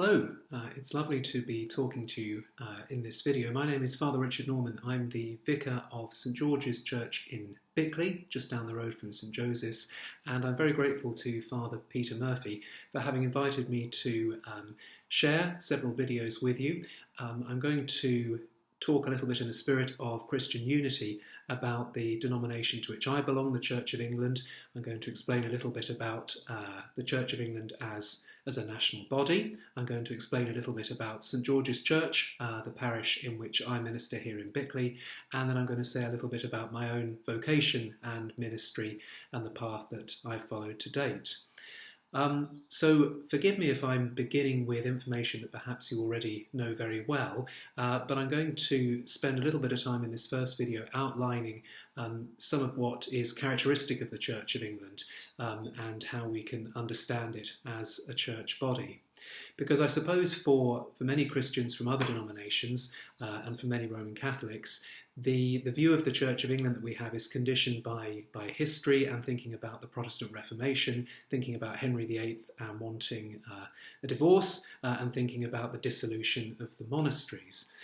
Hello, it's lovely to be talking to you in this video. My name is Father Richard Norman. I'm the Vicar of St George's Church in Bickley, just down the road from St Joseph's, and I'm very grateful to Father Peter Murphy for having invited me to share several videos with you. I'm going to talk a little bit in the spirit of Christian unity about the denomination to which I belong, the Church of England. I'm going to explain a little bit about the Church of England as a national body. I'm going to explain a little bit about St George's Church, the parish in which I minister here in Bickley, and then I'm going to say a little bit about my own vocation and ministry and the path that I've followed to date. So forgive me if I'm beginning with information that perhaps you already know very well, but I'm going to spend a little bit of time in this first video outlining some of what is characteristic of the Church of England and how we can understand it as a church body. Because I suppose for many Christians from other denominations and for many Roman Catholics, the view of the Church of England that we have is conditioned by history and thinking about the Protestant Reformation, thinking about Henry VIII and wanting a divorce, and thinking about the dissolution of the monasteries.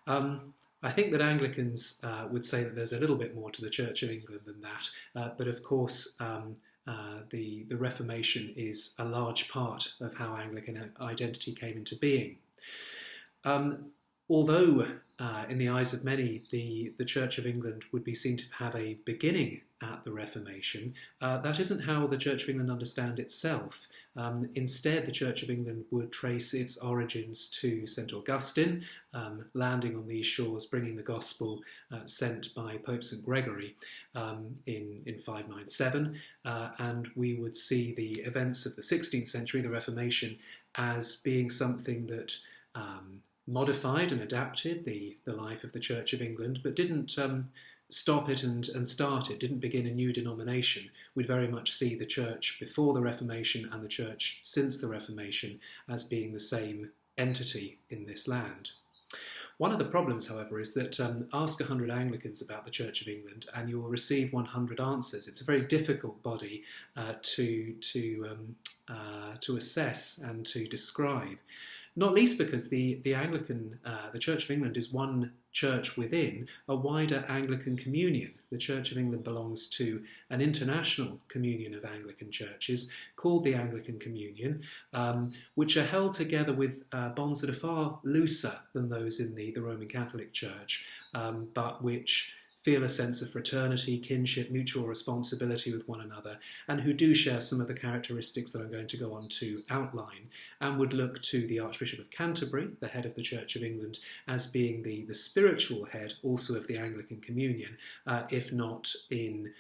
I think that Anglicans would say that there's a little bit more to the Church of England than that, but of course the Reformation is a large part of how Anglican identity came into being. Although in the eyes of many the Church of England would be seen to have a beginning at the Reformation, that isn't how the Church of England understands itself. Instead, the Church of England would trace its origins to St Augustine, landing on these shores, bringing the Gospel sent by Pope St Gregory in 597, and we would see the events of the 16th century, the Reformation, as being something that modified and adapted the life of the Church of England, but didn't stop it and start it, didn't begin a new denomination. We'd very much see the Church before the Reformation and the Church since the Reformation as being the same entity in this land. One of the problems, however, is that ask 100 Anglicans about the Church of England and you will receive 100 answers. It's a very difficult body to assess and to describe. Not least because the Church of England is one church within a wider Anglican communion. The Church of England belongs to an international communion of Anglican churches called the Anglican Communion, which are held together with bonds that are far looser than those in the Roman Catholic Church, but which feel a sense of fraternity, kinship, mutual responsibility with one another, and who do share some of the characteristics that I'm going to go on to outline, and would look to the Archbishop of Canterbury, the head of the Church of England, as being the spiritual head also of the Anglican Communion, if not in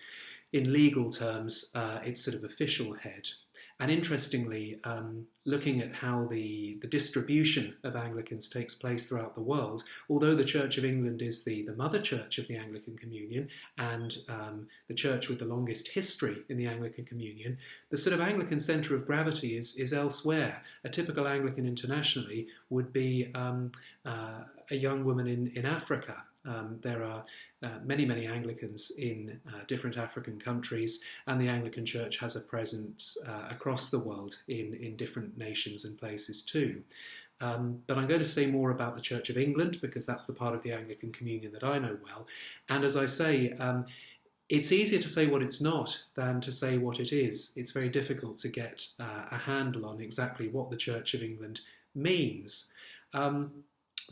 legal terms, its sort of official head. And interestingly, looking at how the distribution of Anglicans takes place throughout the world, although the Church of England is the mother church of the Anglican Communion and the church with the longest history in the Anglican Communion, the sort of Anglican centre of gravity is elsewhere. A typical Anglican internationally would be a young woman in Africa. There are many Anglicans in different African countries, and the Anglican Church has a presence across the world in different nations and places too. But I'm going to say more about the Church of England because that's the part of the Anglican Communion that I know well. And as I say, it's easier to say what it's not than to say what it is. It's very difficult to get a handle on exactly what the Church of England means.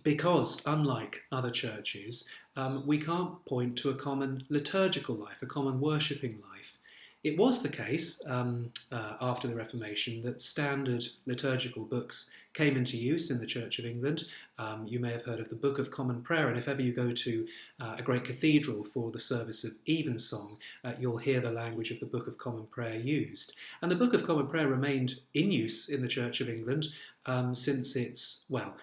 Because, unlike other churches, we can't point to a common liturgical life, a common worshipping life. It was the case after the Reformation that standard liturgical books came into use in the Church of England. You may have heard of the Book of Common Prayer, and if ever you go to a great cathedral for the service of evensong, you'll hear the language of the Book of Common Prayer used. And the Book of Common Prayer remained in use in the Church of England since its, well,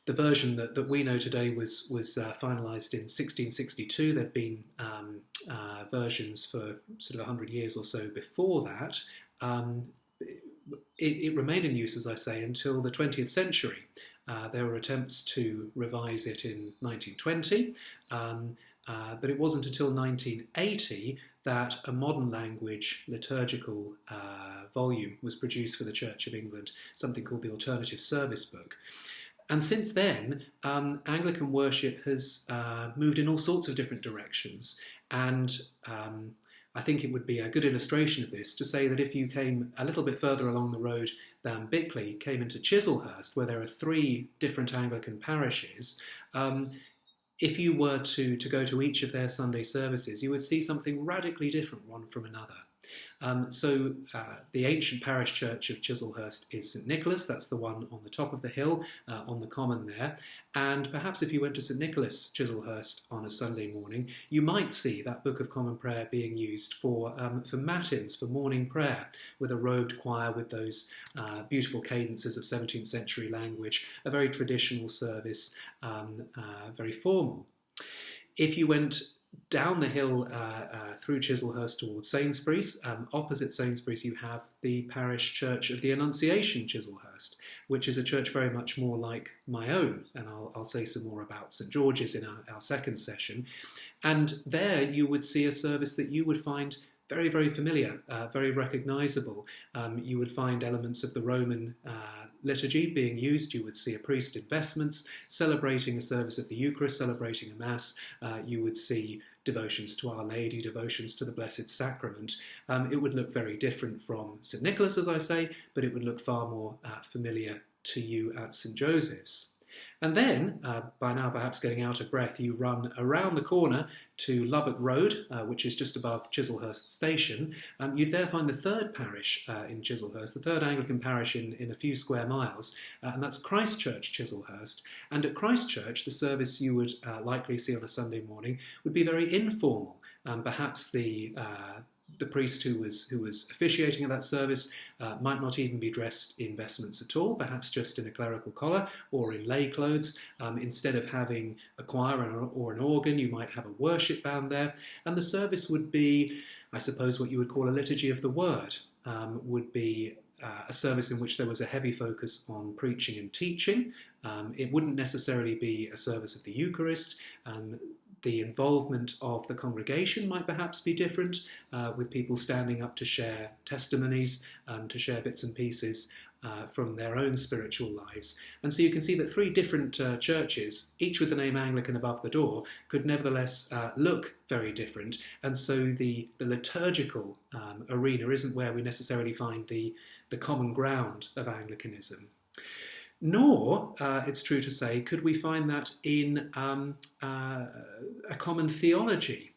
the version that we know today was finalised in 1662. There'd been versions for sort of 100 years or so before that. It remained in use, as I say, until the 20th century. There were attempts to revise it in 1920, but it wasn't until 1980 that a modern language liturgical volume was produced for the Church of England, something called the Alternative Service Book. And since then, Anglican worship has moved in all sorts of different directions. And I think it would be a good illustration of this to say that if you came a little bit further along the road than Bickley, came into Chislehurst, where there are 3 different Anglican parishes, if you were to go to each of their Sunday services, you would see something radically different one from another. The ancient parish church of Chislehurst is St Nicholas. That's the one on the top of the hill, on the common there. And perhaps if you went to St Nicholas, Chislehurst, on a Sunday morning, you might see that Book of Common Prayer being used for matins, for morning prayer, with a robed choir with those beautiful cadences of 17th century language, a very traditional service, very formal. If you went down the hill through Chislehurst towards Sainsbury's, opposite Sainsbury's you have the parish church of the Annunciation, Chislehurst, which is a church very much more like my own, and I'll say some more about St George's in our second session. And there you would see a service that you would find very, very familiar, very recognisable. You would find elements of the Roman liturgy being used. You would see a priest in vestments celebrating a service of the Eucharist, celebrating a Mass. You would see devotions to Our Lady, devotions to the Blessed Sacrament. It would look very different from St Nicholas, as I say, but it would look far more familiar to you at St Joseph's. And then, by now perhaps getting out of breath, you run around the corner to Lubbock Road, which is just above Chislehurst Station. You'd there find the 3rd parish in Chislehurst, the 3rd Anglican parish in a few square miles, and that's Christ Church, Chislehurst. And at Christ Church, the service you would likely see on a Sunday morning would be very informal. Perhaps the priest who was officiating at that service might not even be dressed in vestments at all, perhaps just in a clerical collar or in lay clothes. Instead of having a choir or an organ, you might have a worship band there, and the service would be, I suppose, what you would call a liturgy of the word, would be a service in which there was a heavy focus on preaching and teaching. It wouldn't necessarily be a service of the Eucharist. The involvement of the congregation might perhaps be different, with people standing up to share testimonies, to share bits and pieces from their own spiritual lives. And so you can see that 3 different churches, each with the name Anglican above the door, could nevertheless look very different. And so the liturgical arena isn't where we necessarily find the common ground of Anglicanism. Nor, it's true to say, could we find that in a common theology.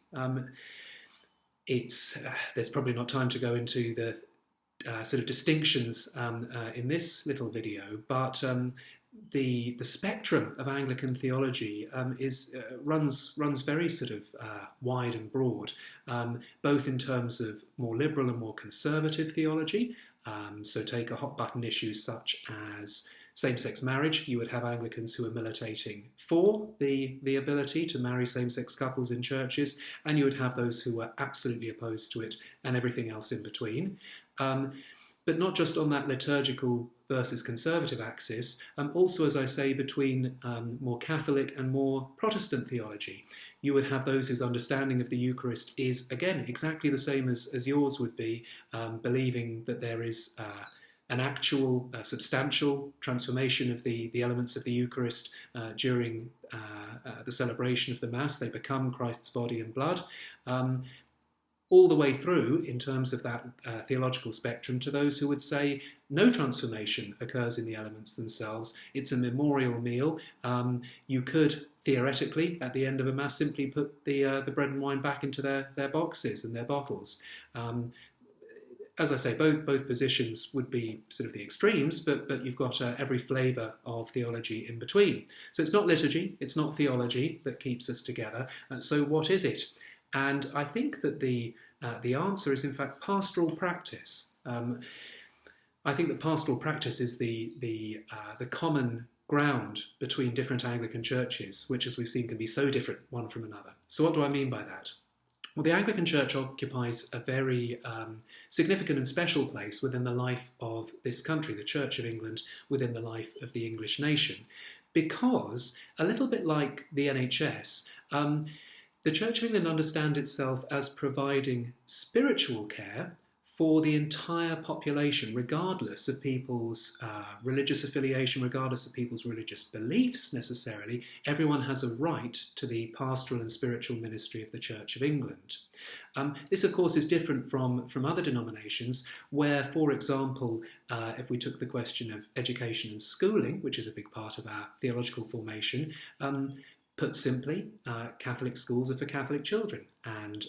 There's probably not time to go into the sort of distinctions in this little video, but the spectrum of Anglican theology runs very sort of wide and broad, both in terms of more liberal and more conservative theology. So take a hot button issue such as same-sex marriage. You would have Anglicans who are militating for the ability to marry same-sex couples in churches, and you would have those who are absolutely opposed to it and everything else in between. But not just on that liturgical versus conservative axis, also, as I say, between more Catholic and more Protestant theology. You would have those whose understanding of the Eucharist is, again, exactly the same as yours would be, believing that there is an actual, substantial transformation of the elements of the Eucharist during the celebration of the Mass. They become Christ's body and blood. All the way through, in terms of that theological spectrum, to those who would say no transformation occurs in the elements themselves. It's a memorial meal. You could, theoretically, at the end of a Mass, simply put the bread and wine back into their boxes and their bottles. As I say, both positions would be sort of the extremes, but you've got every flavour of theology in between. So it's not liturgy, it's not theology that keeps us together. So what is it? And I think that the answer is, in fact, pastoral practice. I think that pastoral practice is the common ground between different Anglican churches, which, as we've seen, can be so different one from another. So what do I mean by that? Well, the Anglican Church occupies a very significant and special place within the life of this country, the Church of England, within the life of the English nation, because, a little bit like the NHS, The Church of England understands itself as providing spiritual care for the entire population, regardless of people's religious affiliation, regardless of people's religious beliefs necessarily. Everyone has a right to the pastoral and spiritual ministry of the Church of England. This, of course, is different from other denominations where, for example, if we took the question of education and schooling, which is a big part of our theological formation, put simply, Catholic schools are for Catholic children, and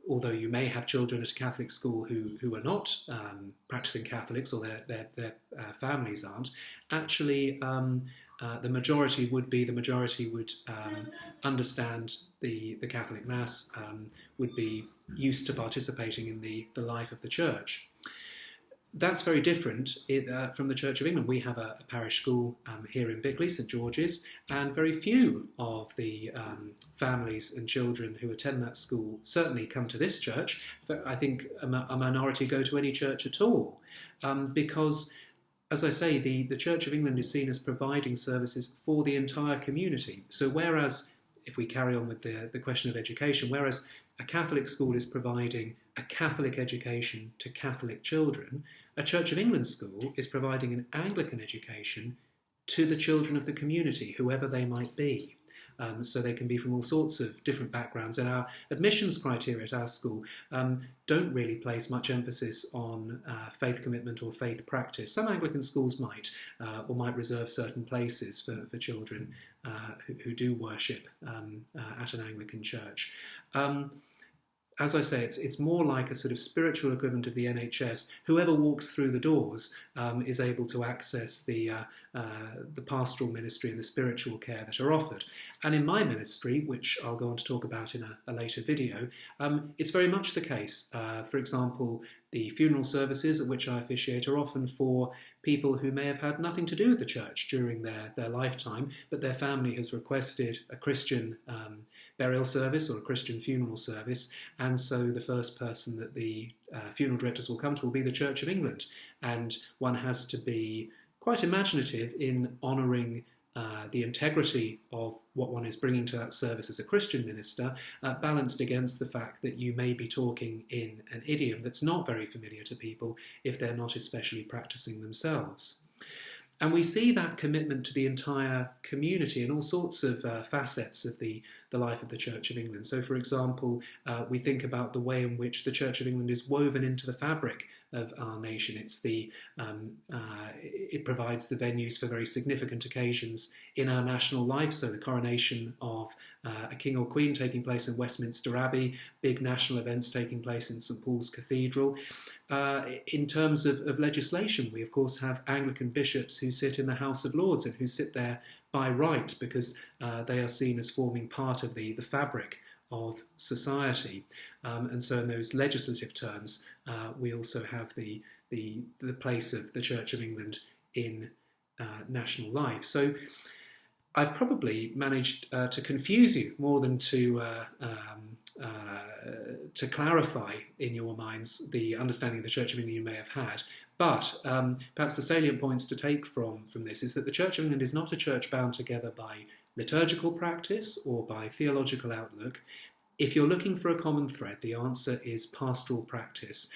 although you may have children at a Catholic school who are not practicing Catholics, or their families aren't, actually the majority would understand the Catholic Mass, would be used to participating in the life of the Church. That's very different from the Church of England. We have a parish school here in Bickley, St George's, and very few of the families and children who attend that school certainly come to this church. But I think a minority go to any church at all, because, as I say, the Church of England is seen as providing services for the entire community. So whereas, if we carry on with the question of education, whereas a Catholic school is providing a Catholic education to Catholic children, a Church of England school is providing an Anglican education to the children of the community, whoever they might be. So they can be from all sorts of different backgrounds. And our admissions criteria at our school don't really place much emphasis on faith commitment or faith practice. Some Anglican schools might, or might reserve certain places for children who do worship at an Anglican church. As I say, it's more like a sort of spiritual equivalent of the NHS. Whoever walks through the doors is able to access the pastoral ministry and the spiritual care that are offered. And in my ministry, which I'll go on to talk about in a later video, it's very much the case. For example, the funeral services at which I officiate are often for people who may have had nothing to do with the church during their lifetime, but their family has requested a Christian burial service or a Christian funeral service, and so the first person that the funeral directors will come to will be the Church of England. And one has to be quite imaginative in honouring the integrity of what one is bringing to that service as a Christian minister, balanced against the fact that you may be talking in an idiom that's not very familiar to people if they're not especially practising themselves. And we see that commitment to the entire community in all sorts of facets of the life of the Church of England. So, for example, we think about the way in which the Church of England is woven into the fabric of our nation. It provides the venues for very significant occasions in our national life. So the coronation of a king or queen taking place in Westminster Abbey, big national events taking place in St Paul's Cathedral. In terms of legislation, we of course have Anglican bishops who sit in the House of Lords and who sit there by right because they are seen as forming part of the fabric of society. And so in those legislative terms, we also have the place of the Church of England in national life. So I've probably managed to confuse you more than to clarify in your minds the understanding of the Church of England you may have had. But perhaps the salient points to take from this is that the Church of England is not a church bound together by liturgical practice or by theological outlook. If you're looking for a common thread, the answer is pastoral practice.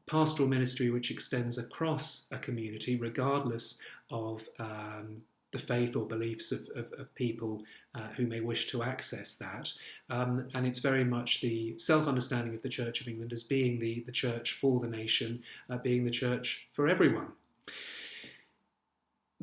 Pastoral ministry which extends across a community regardless of the faith or beliefs of people who may wish to access that. And it's very much the self-understanding of the Church of England as being the church for the nation, being the church for everyone.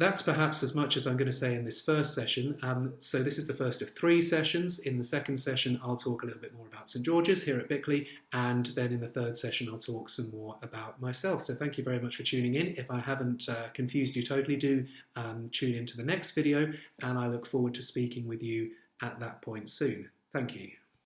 That's perhaps as much as I'm going to say in this first session. So this is the first of 3 sessions. In the second session, I'll talk a little bit more about St George's here at Bickley, and then in the third session, I'll talk some more about myself. So thank you very much for tuning in. If I haven't confused you totally, do tune into the next video, and I look forward to speaking with you at that point soon. Thank you.